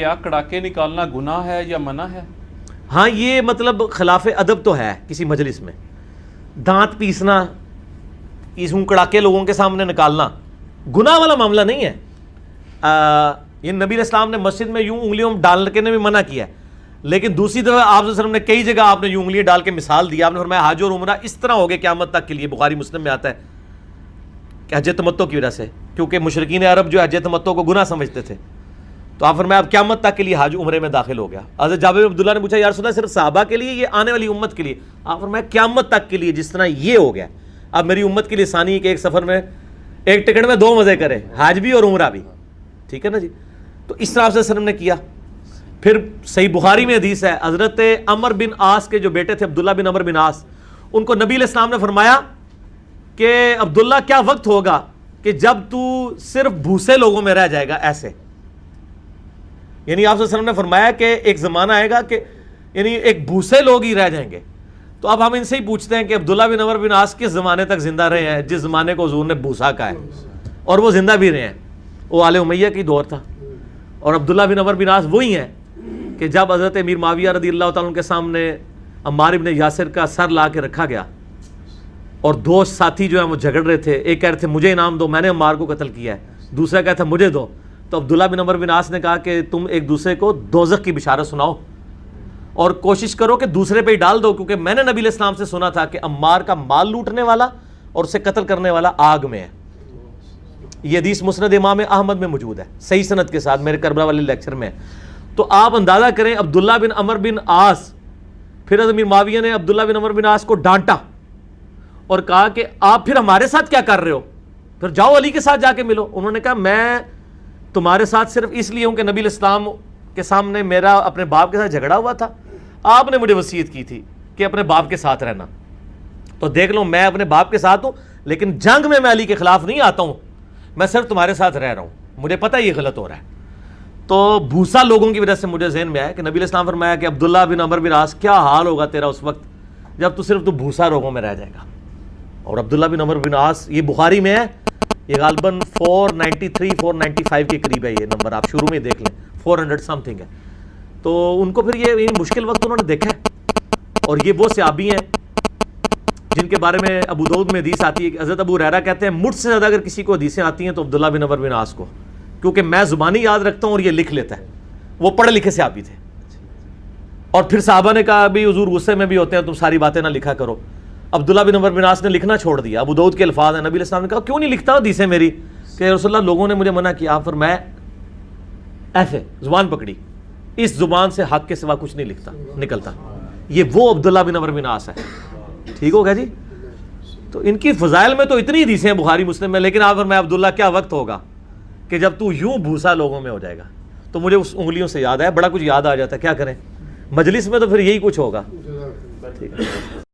کیا کڑاکے نکالنا گناہ ہے یا منع ہے؟ ہاں یہ مطلب خلاف ادب تو ہے کسی مجلس میں، دانت پیسنا، یوں کڑاکے لوگوں کے سامنے نکالنا گناہ والا معاملہ نہیں ہے۔ یہ نبی علیہ السلام نے مسجد میں یوں انگلیوں ڈال کے نے بھی منع کیا ہے، لیکن دوسری طرف آپ صلی اللہ علیہ وسلم نے کئی جگہ آپ نے یوں انگلی ڈال کے مثال دیا، آپ نے فرمایا حج اور عمرہ اس طرح ہو گئے قیامت تک کے لیے، بخاری مسلم میں آتا ہے کہ حج تمتع کی وجہ سے، کیونکہ مشرکین عرب جو حج تمتع کو گناہ سمجھتے تھے، تو آپ فرمایا اب قیامت تک کے لیے حج عمرے میں داخل ہو گیا۔ حضرت جابر بن عبداللہ نے پوچھا یا رسول اللہ صرف صحابہ کے لیے، یہ آنے والی امت کے لیے؟ آپ فرمایا قیامت تک کے لیے، جس طرح یہ ہو گیا اب میری امت کے لیے ثانی کہ ایک سفر میں ایک ٹکٹ میں 2 مزے کرے، حج بھی اور عمرہ بھی، ٹھیک ہے نا جی۔ تو اس طرح سے وسلم نے کیا۔ پھر صحیح بخاری میں حدیث ہے، حضرت عمر بن عاص کے جو بیٹے تھے عبداللہ بن عمر بن عاص، ان کو نبی علیہ السلام نے فرمایا کہ عبداللہ کیا وقت ہوگا کہ جب تو صرف بھوسے لوگوں میں رہ جائے گا ایسے، یعنی آپ صلی اللہ علیہ وسلم نے فرمایا کہ ایک زمانہ آئے گا کہ یعنی ایک بھوسے لوگ ہی رہ جائیں گے۔ تو اب ہم ان سے ہی پوچھتے ہیں کہ عبداللہ بن عمر بن عاص کس زمانے تک زندہ رہے ہیں جس زمانے کو حضور نے بھوسا کہا ہے، اور وہ زندہ بھی رہے ہیں، وہ آل امیہ کی دور تھا۔ اور عبداللہ بن عمر بن عاص وہی ہیں کہ جب حضرت امیر معاویہ رضی اللہ تعالیٰ عنہ کے سامنے عمار ابن یاسر کا سر لا کے رکھا گیا، اور 2 ساتھی جو ہیں وہ جھگڑ رہے تھے، ایک کہہ رہے تھے مجھے انعام دو، میں نے عمار کو قتل کیا ہے، دوسرا کہتا تھا مجھے دو، تو عبداللہ بن عمر بن عاص نے کہا کہ تم ایک دوسرے کو دوزخ کی بشارت سناؤ اور کوشش کرو کہ دوسرے پہ ہی ڈال دو، کیونکہ میں نے نبی علیہ السلام سے سنا تھا کہ عمار کا مال لوٹنے والا اور اسے قتل کرنے والا آگ میں ہے۔ یہ حدیث مسند امام احمد میں موجود ہے صحیح سند کے ساتھ، میرے کربلا والے لیکچر میں ہے۔ تو آپ اندازہ کریں عبداللہ بن عمر بن عاص، پھر امیر معاویہ نے عبداللہ بن عمر بن عاص کو ڈانٹا اور کہا کہ آپ پھر ہمارے ساتھ کیا کر رہے ہو، پھر جاؤ علی کے ساتھ جا کے ملو۔ انہوں نے کہا میں تمہارے ساتھ صرف اس لیے ہوں کہ نبی علیہ السلام کے سامنے میرا اپنے باپ کے ساتھ جھگڑا ہوا تھا، آپ نے مجھے وصیت کی تھی کہ اپنے باپ کے ساتھ رہنا، تو دیکھ لو میں اپنے باپ کے ساتھ ہوں، لیکن جنگ میں علی کے خلاف نہیں آتا ہوں، میں صرف تمہارے ساتھ رہ رہا ہوں، مجھے پتہ یہ غلط ہو رہا ہے۔ تو بھوسا لوگوں کی وجہ سے مجھے ذہن میں آیا کہ نبی علیہ السلام فرمایا کہ عبداللہ بن عمر بن عاص کیا حال ہوگا تیرا اس وقت جب تو صرف بھوسا لوگوں میں رہ جائے گا۔ اور عبداللہ بن عمر بن عاص یہ بخاری میں ہے، یہ غالباً 493 495 کے قریب ہے، یہ نمبر آپ شروع میں دیکھ لیں، 400 سم تھنگ ہے۔ تو ان کو پھر یہ مشکل وقت انہوں نے دیکھا ہے، اور یہ وہ صحابی ہیں جن کے بارے میں ابو داؤد میں حدیث آتی ہے کہ حضرت ابو ہریرہ کہتے ہیں مجھ سے زیادہ اگر کسی کو حدیثیں آتی ہیں تو عبداللہ بن عمر بن عاص کو، کیونکہ میں زبانی یاد رکھتا ہوں اور یہ لکھ لیتا ہے، وہ پڑھے لکھے صحابی تھے۔ اور پھر صحابہ نے کہا بھی حضور غصے میں بھی ہوتے ہیں، تم ساری باتیں نہ لکھا کرو۔ عبداللہ بن عمر بن عاص نے لکھنا چھوڑ دیا، ابو داؤد کے الفاظ ہیں، نبی علیہ السلام نے کہا کیوں نہیں لکھتا حدیثیں میری، کہ رسول اللہ لوگوں نے مجھے منع کیا، آپ فرمایا ایسے زبان پکڑی، اس زبان سے حق کے سوا کچھ نہیں لکھتا نکلتا۔ یہ وہ عبداللہ بن عمر بن عاص ہے، ٹھیک ہو گیا جی۔ تو ان کی فضائل میں تو اتنی حدیثیں ہیں بخاری مسلم میں، لیکن آپ فرمایا عبداللہ کیا وقت ہوگا کہ جب تو یوں بھوسا لوگوں میں ہو جائے گا۔ تو مجھے اس انگلیوں سے یاد آیا، بڑا کچھ یاد آ جاتا ہے، کیا کریں، مجلس میں تو پھر یہی کچھ ہوگا، ٹھیک ہے۔